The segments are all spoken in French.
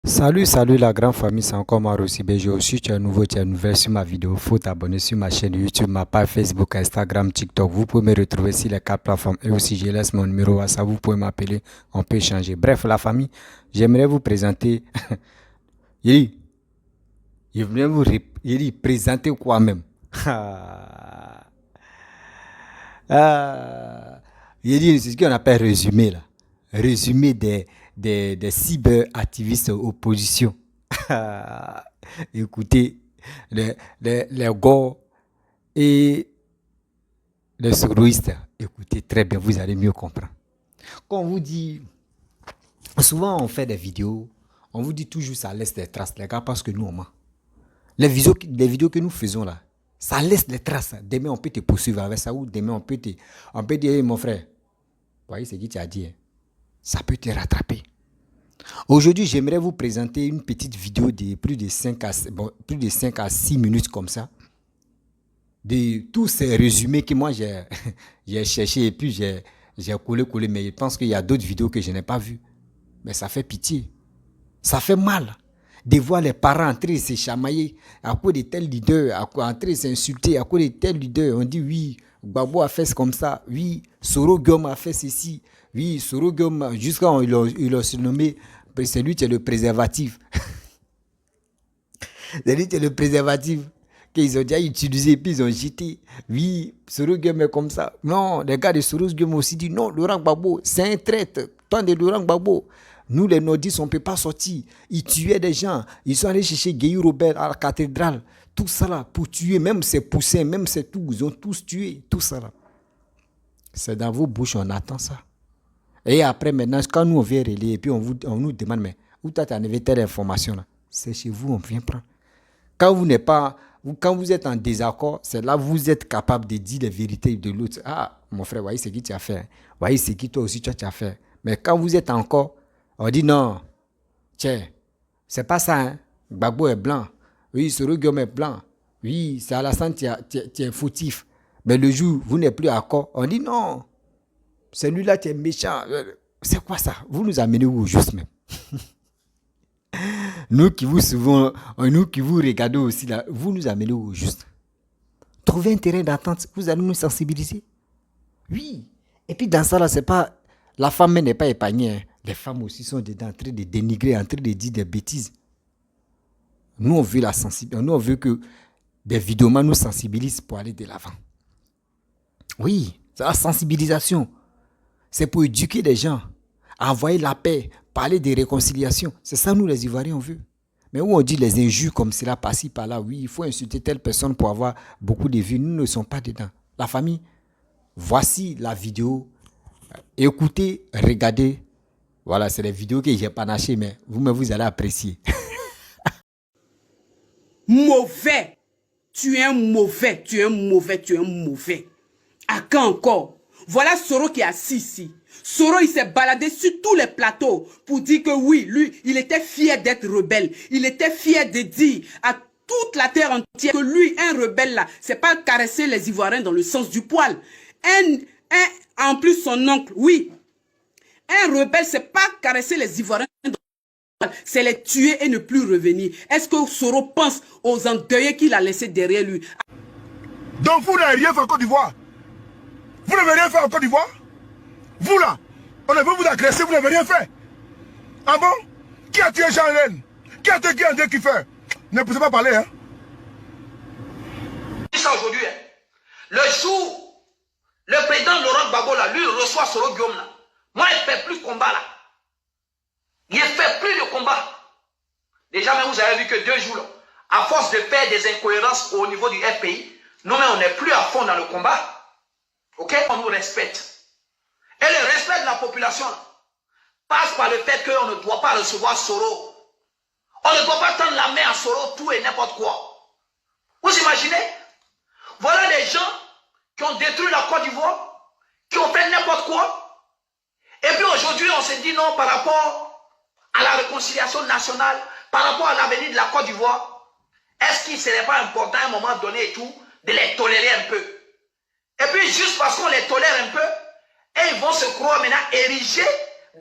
Salut la grande famille, c'est encore moi aussi. J'ai aussi, tu es nouveau, tu es nouvelle sur ma vidéo. Faut t'abonner sur ma chaîne YouTube, ma page Facebook, Instagram, TikTok. Vous pouvez me retrouver sur les quatre plateformes. Et aussi, je laisse mon numéro WhatsApp. Vous pouvez m'appeler, on peut échanger. Bref, la famille, j'aimerais vous présenter. Yéli, je voulais vous présenter quoi même. Ah. Yéli, c'est ce qu'on appelle résumé là. Résumé des cyberactivistes opposition. Écoutez, les gars et les soroistes, écoutez très bien, vous allez mieux comprendre. Quand on vous dit, souvent on fait des vidéos, on vous dit toujours ça laisse des traces, les gars, parce que nous on ment. Les vidéos que nous faisons là, ça laisse des traces. Demain on peut te poursuivre avec ça, ou demain on peut dire, hey, mon frère, voyez ce que tu as dit, hein? Ça peut te rattraper. Aujourd'hui, j'aimerais vous présenter une petite vidéo de plus de 5 à 6 minutes comme ça, de tous ces résumés que moi j'ai j'ai cherché et puis j'ai collé, mais je pense qu'il y a d'autres vidéos que je n'ai pas vues. Mais ça fait pitié, ça fait mal de voir les parents en train de se chamailler à cause de tel leader, en train de s'insulter à cause de tel leader. On dit oui, Gbagbo a fait comme ça, oui, Soro Guillaume a fait ceci, oui, Soro Guillaume, jusqu'à il l'a surnommé, c'est lui qui est le préservatif. C'est lui qui est le préservatif qu'ils ont déjà utilisé, puis ils ont jeté. Oui, Soro Guillaume est comme ça. Non, les gars de Soro Guillaume aussi dit non, Laurent Gbagbo, c'est un traître. Tant de Laurent Gbagbo. Nous, les nordistes, on ne peut pas sortir. Ils tuaient des gens. Ils sont allés chercher Guéhou Robert à la cathédrale. Tout ça là, pour tuer, même ses poussins, même ses tout, ils ont tous tué. Tout ça là. C'est dans vos bouches, on attend ça. Et après, maintenant, quand nous, on vient relayer, et puis on nous demande, mais où tu as enlevé telle information là? C'est chez vous, on vient prendre. Quand vous n'êtes pas, quand vous êtes en désaccord, c'est là que vous êtes capable de dire les vérités de l'autre. Ah, mon frère, voyez ce que tu as fait. Voyez ce que toi aussi tu as fait. Mais quand vous êtes encore, on dit non, tiens, c'est pas ça, hein. Gbagbo est blanc. Oui, Soro Guillaume est blanc. Oui, c'est Alassane qui est fautif. Mais le jour, vous n'êtes plus d'accord, on dit non, celui-là qui est méchant. C'est quoi ça? Vous nous amenez où au juste même? Nous qui vous suivons, nous qui vous regardons aussi là, vous nous amenez au juste. Trouvez un terrain d'attente, vous allez nous sensibiliser. Oui. Et puis dans ça là, c'est pas, la femme n'est pas épargnée, hein. Les femmes aussi sont dedans en train de dénigrer, en train de dire des bêtises. Nous on veut la sensibilité, nous on veut que des vidéomans nous sensibilisent pour aller de l'avant. Oui, c'est la sensibilisation. C'est pour éduquer les gens, envoyer la paix, parler de réconciliation. C'est ça, nous, les Ivoiriens, on veut. Mais où on dit les injures comme cela, par-ci, par-là, oui, il faut insulter telle personne pour avoir beaucoup de vues. Nous ne sommes pas dedans. La famille, voici la vidéo. Écoutez, regardez. Voilà, c'est les vidéos que j'ai panachées, mais vous-même, vous allez apprécier. Mauvais. Tu es un mauvais, tu es un mauvais, tu es un mauvais. À quand encore? Voilà Soro qui est assis ici. Soro, il s'est baladé sur tous les plateaux pour dire que oui, lui, il était fier d'être rebelle. Il était fier de dire à toute la terre entière que lui, un rebelle là, c'est pas caresser les Ivoiriens dans le sens du poil. En plus, son oncle, oui. Un rebelle, c'est pas caresser les Ivoiriens dans le poil, c'est les tuer et ne plus revenir. Est-ce que Soro pense aux endeuillés qu'il a laissés derrière lui? Donc vous n'avez rien fait en Côte d'Ivoire. Vous n'avez rien fait en Côte d'Ivoire. Vous là, on a vu vous agresser, vous n'avez rien fait. Ah bon? Qui a tué Jean Hélène? Qui a tué qui André Kiffeur? Ne pouvez pas parler, hein? Ça aujourd'hui, hein. Le jour, le président Laurent Gbagbo là, lui reçoit Soro Guillaume là. Moi, il ne fait plus de combat là. Il ne fait plus de combat. Déjà, même vous avez vu que 2 jours là, à force de faire des incohérences au niveau du FPI, nous-mêmes, on n'est plus à fond dans le combat. Ok? On nous respecte. Et le respect de la population là, passe par le fait qu'on ne doit pas recevoir Soro. On ne doit pas tendre la main à Soro, tout et n'importe quoi. Vous imaginez? Voilà les gens qui ont détruit la Côte d'Ivoire, qui ont fait n'importe quoi. Et puis aujourd'hui, on se dit non par rapport à la réconciliation nationale, par rapport à l'avenir de la Côte d'Ivoire. Est-ce qu'il ne serait pas important à un moment donné et tout, de les tolérer un peu? Et puis juste parce qu'on les tolère un peu, et ils vont se croire maintenant érigés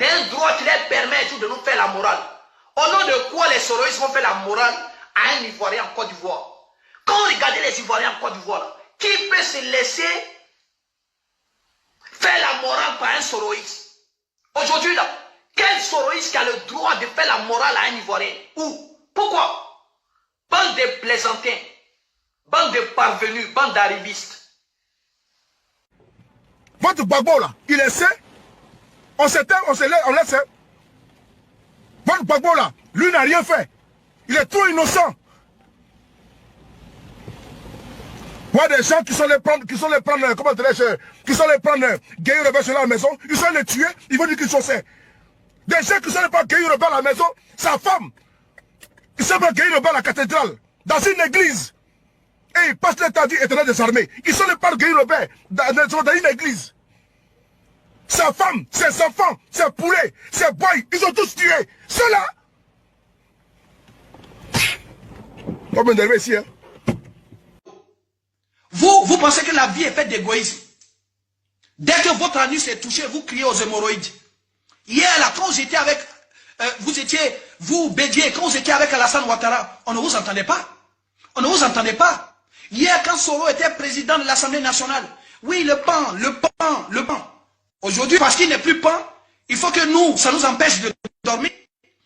d'un droit qui leur permet et tout de nous faire la morale. Au nom de quoi les Soroïstes ont fait la morale à un Ivoirien en Côte d'Ivoire? Quand on regardait les Ivoiriens en Côte d'Ivoire, qui peut se laisser faire la morale par un Soroïste? Aujourd'hui, là, quel Soroïste qui a le droit de faire la morale à un Ivoirien? Où? Pourquoi? Bande de plaisantins, bande de parvenus, bande d'arrivistes. Votre Gbagbo là, il essaie, on s'éteint, on se laisse, on laisse. Votre Gbagbo là, lui n'a rien fait. Il est trop innocent. Moi, des gens qui sont les prendre, comment dirais-je, qui sont les prendre, Guéhi Rebelle sur la maison, ils sont les tuer, ils vont dire qu'ils sont faits. Des gens qui sont les prendre Guéhi Rebelle à la maison, sa femme, il s'est pas Guéhi Rebelle à la cathédrale, dans une église. Et il passe le temps dit éternel des armées. Ils sont les prendre Guéhi Rebelle dans une église. Sa femme, ses enfants, ses poulets, ses boys, ils ont tous tué. Ceux-là. On va m'énerver ici, hein. Vous pensez que la vie est faite d'égoïsme. Dès que votre anus est touché, vous criez aux hémorroïdes. Hier, là, quand j'étais avec, vous, Bédier, quand vous étiez avec Alassane Ouattara, on ne vous entendait pas. On ne vous entendait pas. Hier, quand Soro était président de l'Assemblée nationale, oui, le pan. Aujourd'hui, parce qu'il n'est plus pan, il faut que nous, ça nous empêche de dormir.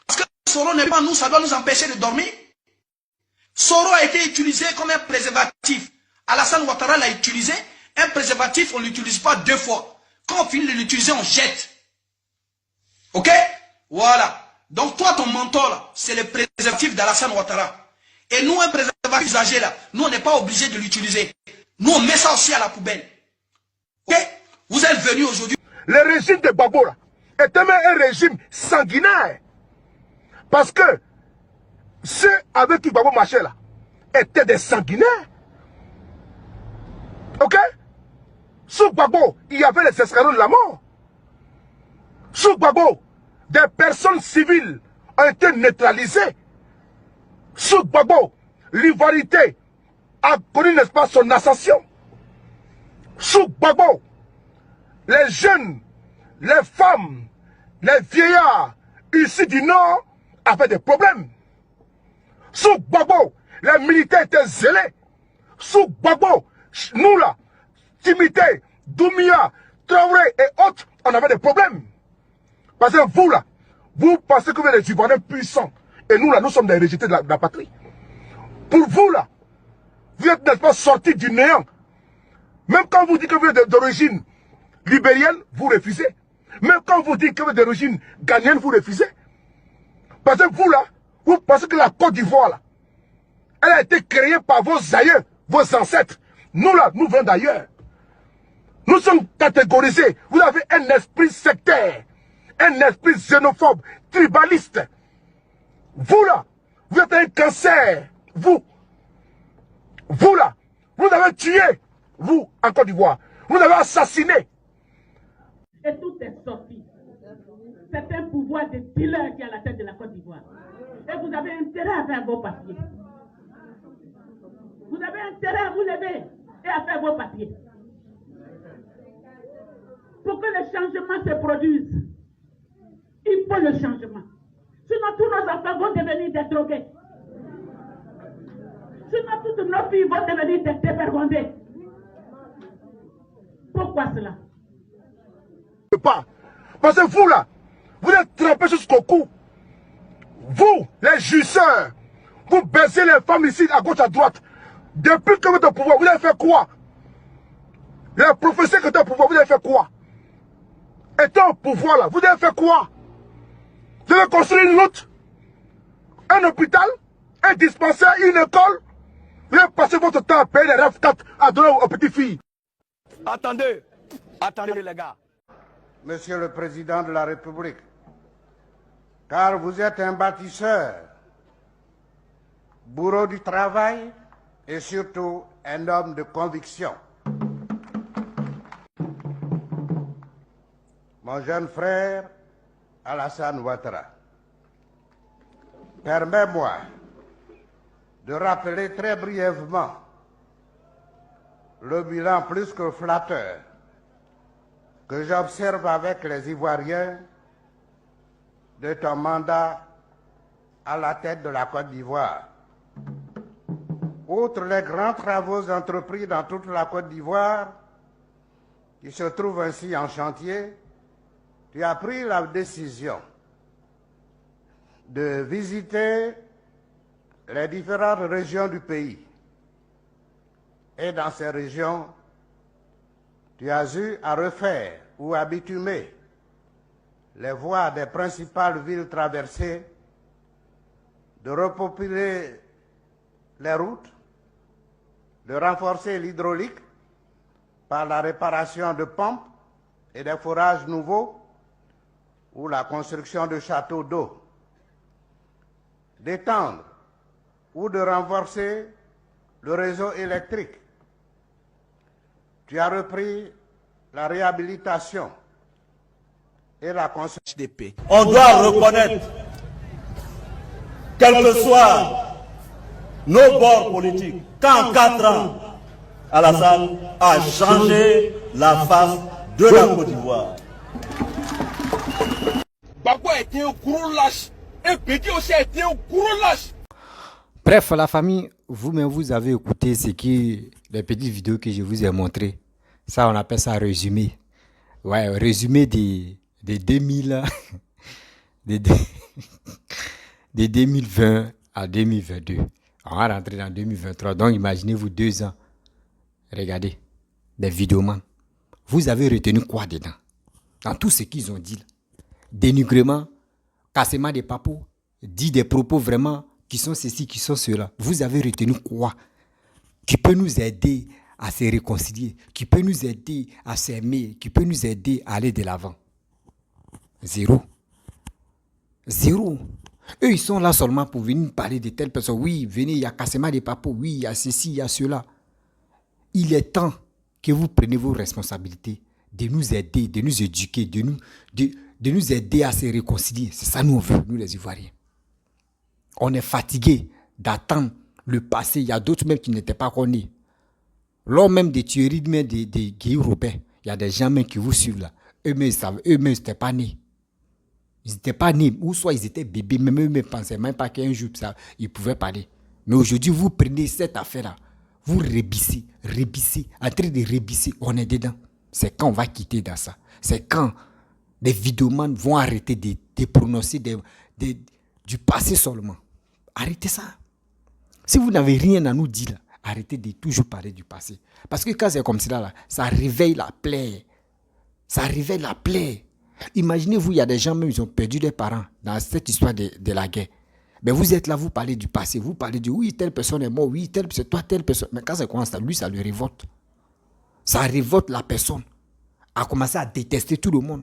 Parce que Soro n'est pas nous, ça doit nous empêcher de dormir. Soro a été utilisé comme un préservatif. Alassane Ouattara l'a utilisé. Un préservatif, on ne l'utilise pas 2 fois. Quand on finit de l'utiliser, on jette. Ok? Voilà. Donc toi, ton mentor, là, c'est le préservatif d'Alassane Ouattara. Et nous, un préservatif usagé, là, nous, on n'est pas obligé de l'utiliser. Nous, on met ça aussi à la poubelle. Ok? Vous êtes venus aujourd'hui. Le régime de Gbagbo, là, était même un régime sanguinaire. Parce que ceux avec qui Gbagbo marchait, là, étaient des sanguinaires. Ok? Sous Gbagbo, il y avait les escadrons de la mort. Sous Gbagbo, des personnes civiles ont été neutralisées. Sous Gbagbo, l'ivoirité a connu, n'est-ce pas, son ascension. Sous Gbagbo, les jeunes, les femmes, les vieillards ici du Nord avaient des problèmes. Sous Gbagbo, les militaires étaient zélés. Sous Gbagbo, nous là, Timité, Doumia, Traoré et autres, on avait des problèmes. Parce que vous là, vous pensez que vous êtes des Ivoiriens puissants. Et nous là, nous sommes des rejetés de la patrie. Pour vous là, vous êtes, n'est-ce pas, sortis du néant. Même quand vous dites que vous êtes d'origine libérienne, vous refusez. Même quand vous dites que vous êtes d'origine ghanéenne, vous refusez. Parce que vous là, vous pensez que la Côte d'Ivoire là, elle a été créée par vos aïeux, vos ancêtres. Nous là, nous venons d'ailleurs. Nous sommes catégorisés. Vous avez un esprit sectaire, un esprit xénophobe, tribaliste. Vous là, vous êtes un cancer. Vous là, vous avez tué, vous, en Côte d'Ivoire. Vous avez assassiné. Et tout est sorti. C'est un pouvoir de dealer qui est à la tête de la Côte d'Ivoire. Et vous avez intérêt à faire vos papiers. Vous avez intérêt à vous lever et à faire vos papiers. Pour que le changement se produise, il faut le changement. Sinon, tous nos enfants vont devenir des drogués. Sinon, toutes nos filles vont devenir des dévergondées. Pourquoi cela? Pas. Parce que vous là, vous êtes trempés jusqu'au cou. Vous, les jouisseurs, vous baissez les femmes ici à gauche à droite. Depuis que vous êtes au pouvoir, vous avez fait quoi? Les professeurs qui étaient au pouvoir, vous avez fait quoi? Étant au pouvoir là, vous avez fait quoi? Vous avez construit une route, un hôpital, un dispensaire, une école. Vous avez passé votre temps à payer les RAF4 à donner aux petites filles. Attendez les gars. Monsieur le Président de la République, car vous êtes un bâtisseur, bourreau du travail et surtout un homme de conviction. Mon jeune frère Alassane Ouattara, permets-moi de rappeler très brièvement le bilan plus que flatteur que j'observe avec les Ivoiriens de ton mandat à la tête de la Côte d'Ivoire. Outre les grands travaux entrepris dans toute la Côte d'Ivoire, qui se trouvent ainsi en chantier, tu as pris la décision de visiter les différentes régions du pays. Et dans ces régions, tu as eu à refaire ou à bitumer les voies des principales villes traversées, de repopuler les routes, de renforcer l'hydraulique par la réparation de pompes et des forages nouveaux ou la construction de châteaux d'eau, d'étendre ou de renforcer le réseau électrique. Tu as repris la réhabilitation et la construction des paix. On doit reconnaître, quels que soient nos bords politiques, qu'en 4 ans, Alassane a changé la face de la Côte d'Ivoire. Gbagbo était un gros lâche. Et Bédi aussi était un gros lâche. Bref, la famille, vous-même, vous avez écouté les petites vidéos que je vous ai montrées. Ça, on appelle ça résumé. Ouais, résumé des 2000, des 2020 à 2022. On va rentrer dans 2023. Donc, imaginez-vous 2 ans. Regardez, des vidéomans. Vous avez retenu quoi dedans? Dans tout ce qu'ils ont dit. Là. Dénigrement, cassement des papos, dit des propos vraiment qui sont ceci, qui sont cela. Vous avez retenu quoi? Qui peut nous aider à se réconcilier, qui peut nous aider à s'aimer, qui peut nous aider à aller de l'avant? Zéro. Zéro. Eux, ils sont là seulement pour venir parler de telles personnes. Oui, venez, il y a cassement des papos. Oui, il y a ceci, il y a cela. Il est temps que vous preniez vos responsabilités, de nous aider, de nous éduquer, de nous aider à se réconcilier. C'est ça nous on veut, nous les Ivoiriens. On est fatigués d'attendre le passé. Il y a d'autres même qui n'étaient pas connus. Lors même des tueries des guerriers européens, il y a des gens même qui vous suivent là. Eux-mêmes, ils n'étaient pas nés. Ils n'étaient pas nés. Ou soit ils étaient bébés, même eux ne pensaient même pas qu'un jour ça, ils pouvaient parler. Mais aujourd'hui, vous prenez cette affaire-là. Vous rébissez, en train de rébisser, on est dedans. C'est quand on va quitter dans ça. C'est quand les vidéomans vont arrêter de prononcer du passé seulement. Arrêtez ça. Si vous n'avez rien à nous dire, là, arrêtez de toujours parler du passé. Parce que quand c'est comme ça, là, ça réveille la plaie. Ça réveille la plaie. Imaginez-vous, il y a des gens même, ils ont perdu des parents dans cette histoire de la guerre. Mais vous êtes là, vous parlez du passé, vous parlez de oui, telle personne est morte, oui, c'est toi, telle personne. Mais quand ça commence, lui, ça le révolte. Ça révolte la personne. A commencé à détester tout le monde.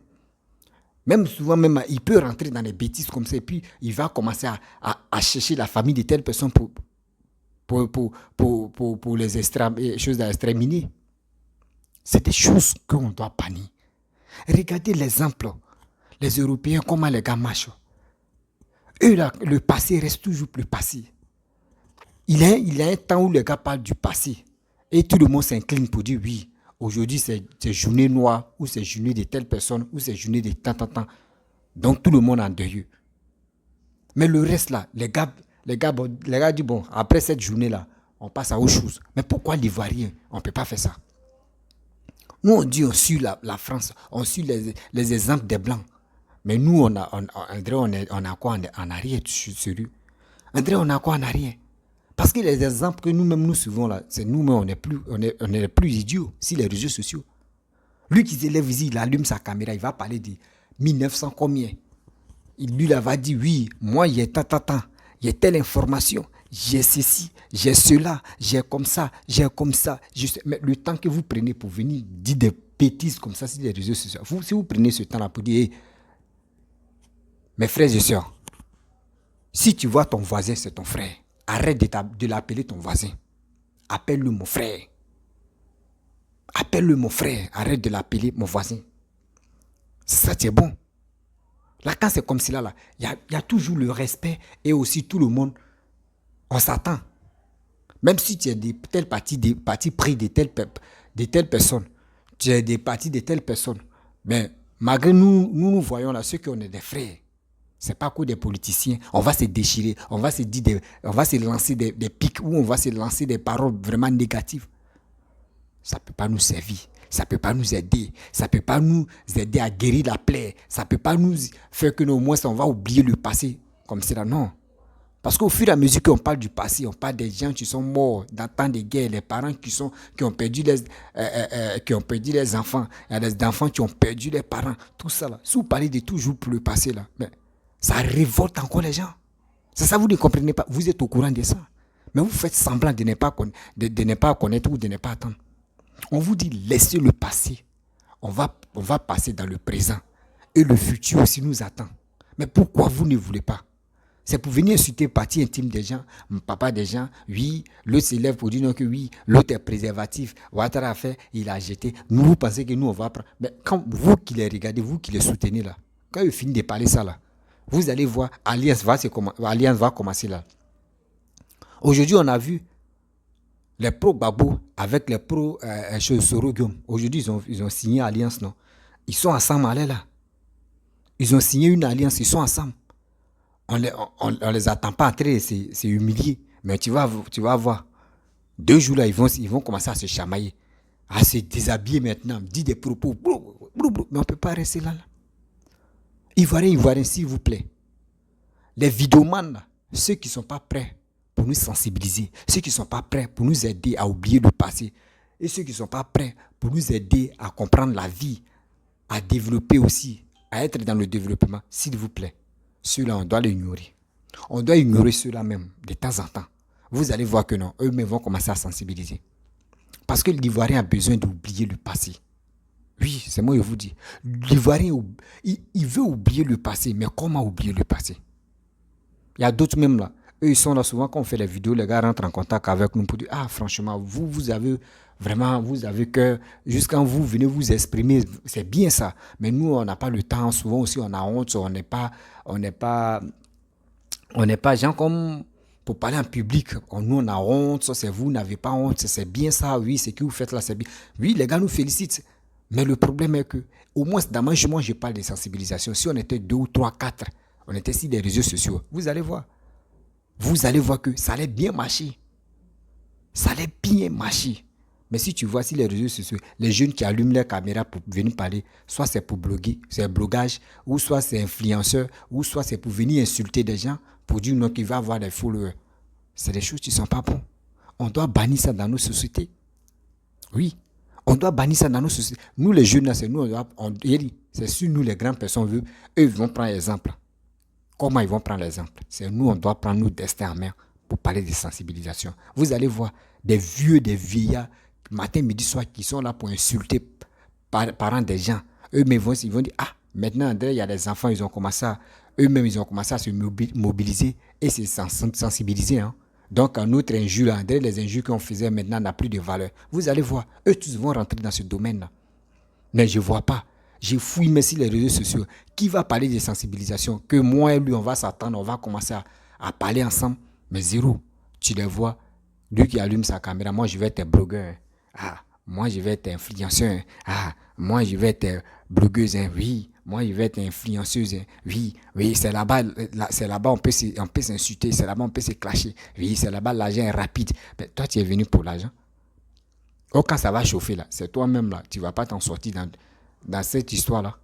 Même souvent, même, il peut rentrer dans des bêtises comme ça, et puis il va commencer à chercher la famille de telle personne pour les choses à exterminer. C'est des choses qu'on doit bannir. Regardez l'exemple. Les Européens, comment les gars marchent. Eux, là, le passé reste toujours plus passé. Il y a un temps où les gars parlent du passé. Et tout le monde s'incline pour dire oui, aujourd'hui c'est journée noire, ou c'est journée de telle personne, ou c'est journée de tant. Donc tout le monde en deuil. Mais le reste là, les gars disent bon, après cette journée-là, on passe à autre chose. Mais pourquoi l'Ivoirien, on ne peut pas faire ça? Nous, on dit on suit la France, on suit les exemples des Blancs. Mais nous, on a quoi en arrière sur lui? André, on a quoi en arrière? Parce que les exemples que nous-mêmes nous suivons là, c'est nous-mêmes, on est les plus idiots sur les réseaux sociaux. Lui qui s'élève ici, il allume sa caméra, il va parler de 1900 combien? Lui, là, va dire oui, moi, il y a il y a telle information, j'ai ceci, j'ai cela, j'ai comme ça. Mais le temps que vous prenez pour venir dire des bêtises comme ça sur les réseaux sociaux, si vous prenez ce temps-là pour dire, hey, mes frères et sœurs, si tu vois ton voisin, c'est ton frère, arrête de l'appeler ton voisin. Appelle-le mon frère. Appelle-le mon frère, arrête de l'appeler mon voisin. Ça, c'est bon. Là, quand c'est comme cela, il y a toujours le respect et aussi tout le monde, on s'attend. Même si tu es de telle partie pris de telle personne, tu es des parties de telle personne, mais malgré nous voyons là, ceux qui ont des frères. C'est pas que des politiciens. On va se déchirer, on va se lancer des pics ou on va se lancer des paroles vraiment négatives. Ça ne peut pas nous servir. Ça ne peut pas nous aider. Ça ne peut pas nous aider à guérir la plaie. Ça ne peut pas nous faire que au moins on va oublier le passé comme cela. Non. Parce qu'au fur et à mesure qu'on parle du passé, on parle des gens qui sont morts dans le temps de guerre, les parents qui ont perdu les enfants, il y a des enfants qui ont perdu les parents, tout ça là. Si vous parlez de toujours pour le passé là, ben, ça révolte encore les gens. C'est ça, vous ne comprenez pas. Vous êtes au courant de ça. Mais vous faites semblant de ne pas connaître ou de ne pas attendre. On vous dit, laissez le passé. On va passer dans le présent. Et le futur aussi nous attend. Mais pourquoi vous ne voulez pas? C'est pour venir insulter partie intime des gens, papa des gens, oui, l'autre s'élève pour dire non que oui, l'autre est préservatif, Ouattara a fait, il a jeté. Nous, vous pensez que nous, on va prendre. Mais quand vous qui les regardez, vous qui les soutenez là, quand ils finissent de parler ça là, vous allez voir, Alliance va commencer là. Aujourd'hui, on a vu les pro-Gbagbo avec les pro-Soro Guillaume. Aujourd'hui, ils ont signé Alliance, non? Ils sont ensemble, allez là. Ils ont signé une alliance, ils sont ensemble. On les attend pas entrer, c'est humilié. Mais tu vas voir. 2 jours là, ils vont commencer à se chamailler, à se déshabiller maintenant, dire des propos. Mais on ne peut pas rester là. Ivoiriens, s'il vous plaît. Les vidéomans, là, ceux qui ne sont pas prêts pour nous sensibiliser, ceux qui ne sont pas prêts pour nous aider à oublier le passé, et ceux qui ne sont pas prêts pour nous aider à comprendre la vie, à développer aussi, à être dans le développement, s'il vous plaît. Ceux-là, on doit les ignorer. On doit ignorer ceux-là même, de temps en temps. Vous allez voir que non, eux-mêmes vont commencer à sensibiliser. Parce que l'Ivoirien a besoin d'oublier le passé. Oui, c'est moi qui vous dis. L'Ivoirien, il veut oublier le passé, mais comment oublier le passé? Il y a d'autres même là. Eux, ils sont là souvent quand on fait les vidéos, les gars rentrent en contact avec nous pour dire, ah franchement, vous avez que, jusqu'à vous venez vous exprimer, c'est bien ça. Mais nous, on n'a pas le temps, souvent aussi on a honte, on n'est pas gens comme pour parler en public. Nous, on a honte, ça c'est vous n'avez pas honte, c'est bien ça, oui, c'est que vous faites là, c'est bien. Oui, les gars nous félicitent. Mais le problème est que, au moins, dans moi, je parle de sensibilisation. Si on était 2 ou 3, 4, on était sur des réseaux sociaux, vous allez voir. Vous allez voir que ça allait bien marcher. Ça allait bien marcher. Mais si tu vois sur les réseaux sociaux, les jeunes qui allument leur caméra pour venir parler, soit c'est pour bloguer, c'est un blogage, ou soit c'est influenceur, ou soit c'est pour venir insulter des gens, pour dire non qu'il va avoir des followers. C'est des choses qui ne sont pas bonnes. On doit bannir ça dans nos sociétés. Oui. On doit bannir ça dans nos sociétés. Nous, les jeunes, c'est nous, c'est sur nous, les grandes personnes, eux, ils vont prendre l'exemple. Comment ils vont prendre l'exemple? C'est nous, on doit prendre nos destins en main pour parler de sensibilisation. Vous allez voir des vieillards, matin, midi, soir, qui sont là pour insulter parents des gens. Eux-mêmes, ils vont dire, ah, maintenant, il y a des enfants, eux-mêmes, ils ont commencé à se mobiliser et se sensibiliser. Hein. Donc, un autre injure, les injures qu'on faisait maintenant n'a plus de valeur. Vous allez voir, eux tous vont rentrer dans ce domaine-là. Mais je ne vois pas. J'ai fouillé merci les réseaux sociaux. Qui va parler de sensibilisation? Que moi et lui, on va s'attendre, on va commencer à parler ensemble. Mais zéro. Tu les vois. Lui qui allume sa caméra, moi je vais être blogueur. Ah, moi je vais être influenceur. Ah, moi je vais être blogueuse. Oui, moi je vais être influenceuse. Oui, c'est là-bas on peut s'insulter. C'est là-bas on peut se clasher. Oui, c'est là-bas l'argent est rapide. Mais toi tu es venu pour l'argent. Oh, quand ça va chauffer là, c'est toi-même là. Tu ne vas pas t'en sortir dans cette histoire-là.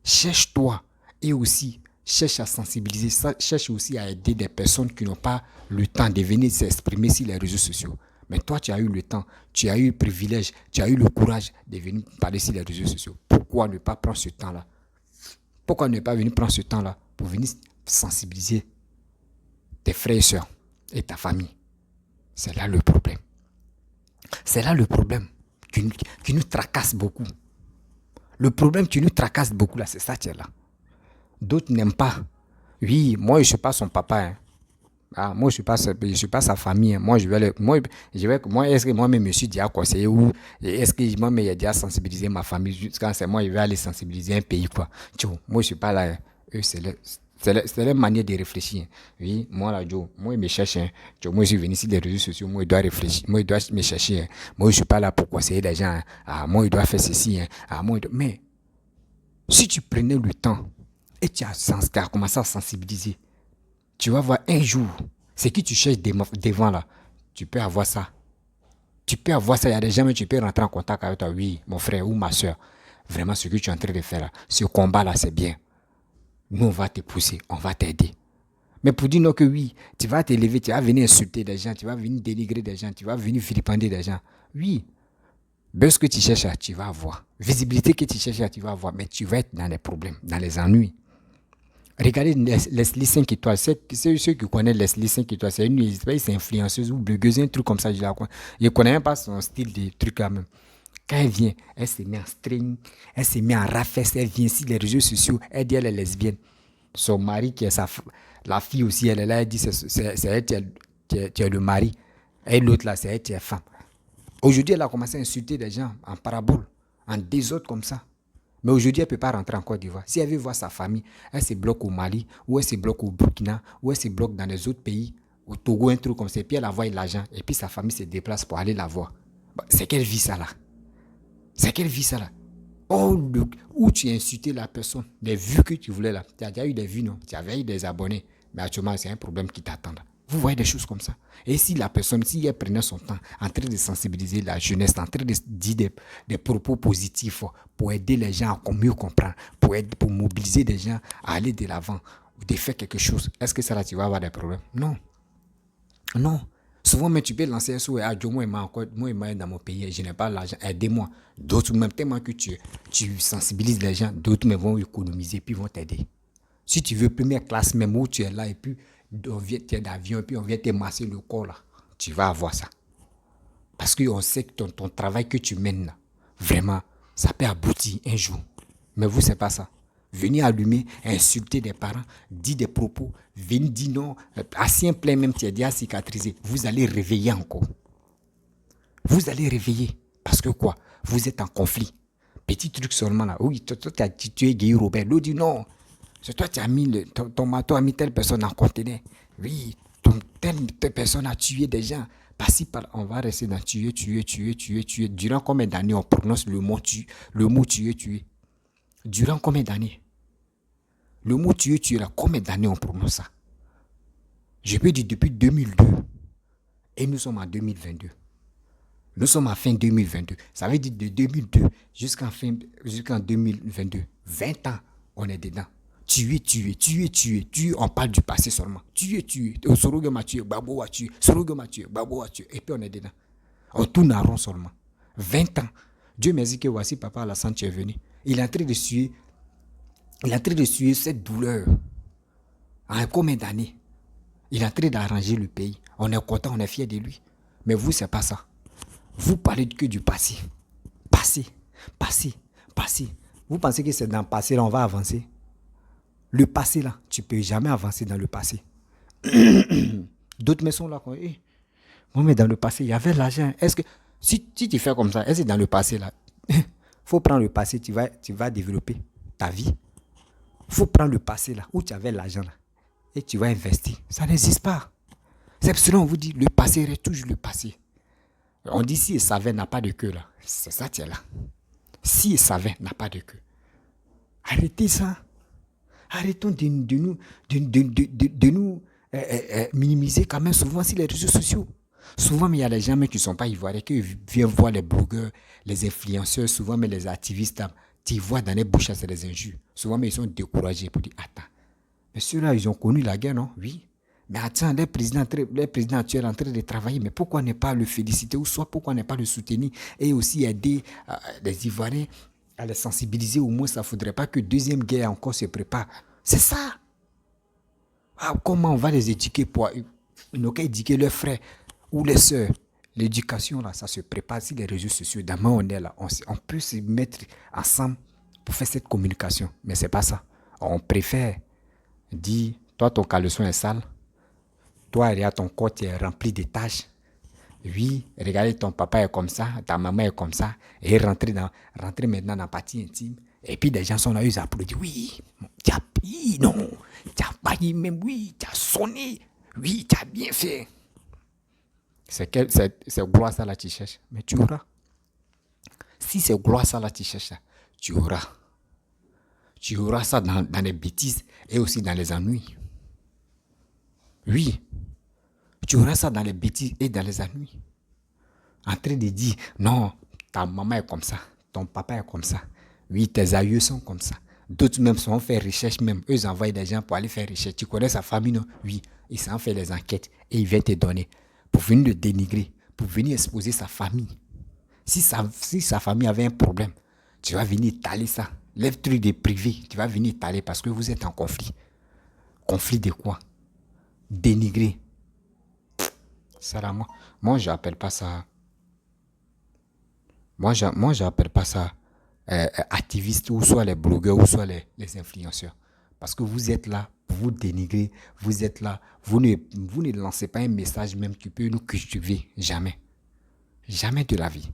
Cherche-toi et aussi cherche à sensibiliser, cherche aussi à aider des personnes qui n'ont pas le temps de venir s'exprimer sur les réseaux sociaux. Mais toi, tu as eu le temps, tu as eu le privilège, tu as eu le courage de venir parler sur les réseaux sociaux. Pourquoi ne pas prendre ce temps-là? Pourquoi ne pas venir prendre ce temps-là pour venir sensibiliser tes frères et sœurs et ta famille? C'est là le problème. C'est là le problème qui nous tracasse beaucoup. Le problème qui nous tracasse beaucoup, là, c'est ça, tiens, là. D'autres n'aiment pas. Oui, moi, je ne suis pas son papa. Hein. Ah, moi, je ne suis pas sa famille. Hein. Moi, est-ce que moi-même, je suis déjà conseillé ou est-ce que moi-même, j'ai déjà sensibilisé ma famille? Jusqu'à c'est moi, je vais aller sensibiliser un pays, quoi. Tchou, moi, je ne suis pas là. Hein. Eux, c'est leur manière de réfléchir. Oui, moi, là, Joe, moi, je me cherche. Hein. Moi, je suis venu sur les réseaux sociaux. Moi, je dois réfléchir. Moi, je dois me chercher. Hein. Moi, je ne suis pas là pour conseiller les gens. Hein. Ah, moi, je dois faire ceci. Hein. Ah, mais si tu prenais le temps et tu as commencé à sensibiliser. Tu vas voir un jour, ce que tu cherches devant là, tu peux avoir ça. Tu peux avoir ça, il y a des gens, mais tu peux rentrer en contact avec toi. Oui, mon frère ou ma soeur, vraiment ce que tu es en train de faire là, ce combat-là, c'est bien. Nous, on va te pousser, on va t'aider. Mais pour dire non que oui, tu vas t'élever, tu vas venir insulter des gens, tu vas venir dénigrer des gens, tu vas venir vilipender des gens. Oui, ce que tu cherches, tu vas avoir. Visibilité que tu cherches, tu vas avoir, mais tu vas être dans les problèmes, dans les ennuis. Regardez Leslie 5 étoiles, ceux qui connaissent Leslie 5 étoiles, c'est une influenceuse ou blogueuse, un truc comme ça, je ne connais même pas son style de truc là même. Quand elle vient, elle se met en string, elle se met en rafesse, elle vient sur les réseaux sociaux, elle dit elle est lesbienne. Son mari, qui est la fille aussi, elle est là, elle dit c'est elle qui est le mari. Et l'autre là, c'est elle qui est femme. Aujourd'hui, elle a commencé à insulter des gens en parabole, en désordre comme ça. Mais aujourd'hui, elle ne peut pas rentrer en Côte d'Ivoire. Si elle veut voir sa famille, elle se bloque au Mali, ou elle se bloque au Burkina, ou elle se bloque dans les autres pays, au Togo, un truc comme ça. Et puis elle envoie l'argent, et puis sa famille se déplace pour aller la voir. C'est quelle vie ça là? C'est quelle vie ça là? Oh, où tu as insulté la personne, les vues que tu voulais là. Tu as déjà eu des vues, non? Tu avais eu des abonnés. Mais actuellement, c'est un problème qui t'attend là. Vous voyez des choses comme ça. Et si la personne, si elle prenait son temps en train de sensibiliser la jeunesse, en train de dire des propos positifs pour aider les gens à mieux comprendre, pour mobiliser des gens à aller de l'avant, ou de faire quelque chose, est-ce que ça là, tu vas avoir des problèmes? Non. Non. Souvent, mais tu peux lancer un sou et moi, dans mon pays, je n'ai pas l'argent, aidez-moi. D'autres, même tellement que tu sensibilises les gens, d'autres même vont économiser puis vont t'aider. Si tu veux première classe, même où tu es là, et puis tu es d'avion, et puis on vient te masser le corps là, tu vas avoir ça. Parce qu'on sait que ton travail que tu mènes là, vraiment, ça peut aboutir un jour. Mais vous, c'est pas ça. Venir allumer, insulter des parents, dire des propos, venir dire non, assis en plein même, tu es déjà cicatrisé. Vous allez réveiller encore. Vous allez réveiller. Parce que quoi? Vous êtes en conflit. Petit truc seulement là. Oui, toi tu as tué Guy Robert. L'autre dit non. C'est toi qui as mis, ton matou a mis telle personne en conteneur. Oui, telle personne a tué des gens. Par-ci, on va rester dans tuer. Durant combien d'années on prononce le mot tuer? Durant combien d'années? Le mot tuer là, combien d'années on prononce ça? Je peux dire depuis 2002. Et nous sommes en 2022. Nous sommes en fin 2022. Ça veut dire de 2002 jusqu'en 2022. 20 ans, on est dedans. Tuer. On parle du passé seulement. Tuer. Sorogo m'a tué, Babo a tué. Sorogo m'a tué, Babo a tué. Et puis on est dedans. On tourne en rond seulement. 20 ans. Dieu merci que voici Papa Alassane, tu es venu. Il est en train de suer cette douleur. En combien d'années? Il est en train d'arranger le pays. On est content, on est fiers de lui. Mais vous, c'est pas ça. Vous parlez que du passé. Passé. Vous pensez que c'est dans le passé, là, on va avancer? Le passé, là, tu ne peux jamais avancer dans le passé. D'autres maisons, là, mais dans le passé, il y avait l'argent. Est-ce que, si tu fais comme ça, est-ce que dans le passé, là, faut prendre le passé, tu vas développer ta vie. Faut prendre le passé, là, où tu avais l'argent, là, et tu vas investir. Ça n'existe pas. C'est selon on vous dit, le passé reste toujours le passé. On dit si il savait n'a pas de queue là. C'est ça qui est là. Si il savait n'a pas de queue. Arrêtez ça. Arrêtons de nous minimiser quand même souvent sur les réseaux sociaux. Souvent, mais il y a des gens qui ne sont pas ivoiriens, qui viennent voir les blogueurs, les influenceurs, souvent, mais les activistes, qui voient dans les bouches, c'est des injures. Souvent, mais ils sont découragés pour dire, attends, mais ceux-là, ils ont connu la guerre, non? Oui. Mais attends, les présidents actuels en train de travailler, mais pourquoi ne pas le féliciter ou soit pourquoi ne pas le soutenir et aussi aider les Ivoiriens à les sensibiliser? Au moins, ça ne faudrait pas que deuxième guerre encore se prépare. C'est ça. Comment on va les éduquer pour éduquer leurs frères ou les sœurs? L'éducation, là, ça se prépare sur les réseaux sociaux. Demain, on est là. On peut se mettre ensemble pour faire cette communication. Mais ce n'est pas ça. On préfère dire, toi, ton caleçon est sale. Toi, regarde, ton corps est rempli de tâches. Oui, regardez, ton papa est comme ça, ta maman est comme ça. Et rentrer maintenant dans la partie intime. Et puis, des gens sont là, ils applaudissent. Oui, tu as pris, non. Tu as baillé même, oui, tu as sonné. Oui, tu as bien fait. C'est gloire ça là tu cherches. Mais tu auras. Si c'est gloire ça là tu cherches, tu auras. Tu auras ça dans les bêtises et aussi dans les ennuis. Oui. Tu auras ça dans les bêtises et dans les ennuis. En train de dire, non, ta maman est comme ça, ton papa est comme ça. Oui, tes aïeux sont comme ça. D'autres même sont fait recherche même. Eux, ils envoient des gens pour aller faire recherche. Tu connais sa famille, non? Oui. Ils s'en fait les enquêtes et ils viennent te donner. Pour venir le dénigrer, pour venir exposer sa famille. Si sa famille avait un problème, tu vas venir étaler ça. Lève truc de privé, tu vas venir étaler parce que vous êtes en conflit. Conflit de quoi? Dénigrer. Ça là, moi j'appelle pas ça. Moi j'appelle pas ça activistes, ou soit les blogueurs, ou soit les influenceurs. Parce que vous êtes là pour vous dénigrer, vous êtes là, vous ne lancez pas un message même qui peut nous cultiver. Jamais. Jamais de la vie.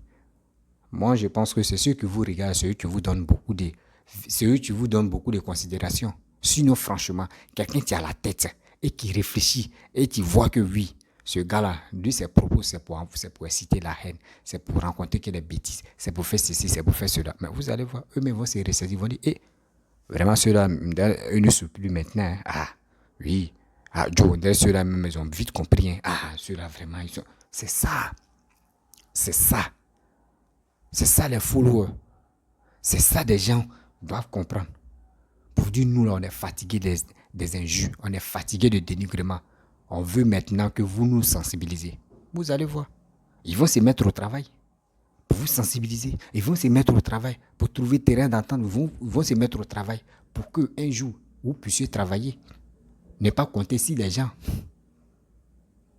Moi, je pense que c'est ceux qui vous regardent, c'est eux qui vous donnent beaucoup de considération. Sinon, franchement, quelqu'un qui a la tête et qui réfléchit et qui voit que oui, ce gars-là, lui, ses propos, c'est pour inciter la haine, c'est pour rencontrer que des bêtises, c'est pour faire ceci, c'est pour faire cela. Mais vous allez voir, eux-mêmes vont se ressaisir, ils vont dire, vraiment, ceux-là, eux ne sont plus maintenant. Hein. Ah, oui. Ah, Joe, ceux-là, même, ils ont vite compris. Hein. Ah, ceux-là, vraiment, ils sont... C'est ça. C'est ça. C'est ça, les followers. C'est ça, des gens doivent comprendre. Pour dire, nous, là, on est fatigués des injures, on est fatigués de dénigrement. On veut maintenant que vous nous sensibilisez. Vous allez voir. Ils vont se mettre au travail pour vous sensibiliser. Ils vont se mettre au travail pour trouver terrain d'entente. Ils vont se mettre au travail pour qu'un jour, vous puissiez travailler. Ne pas compter si les gens.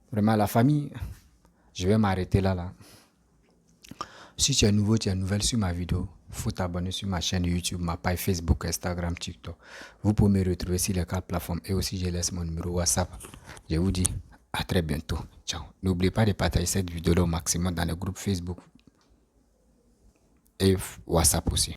Vraiment, la famille, je vais m'arrêter là. Si tu es nouveau, tu es nouvelle sur ma vidéo, il faut t'abonner sur ma chaîne YouTube, ma page Facebook, Instagram, TikTok. Vous pouvez me retrouver sur les 4 plateformes et aussi je laisse mon numéro WhatsApp. Je vous dis à très bientôt. Ciao. N'oubliez pas de partager cette vidéo au maximum dans le groupe Facebook et WhatsApp aussi.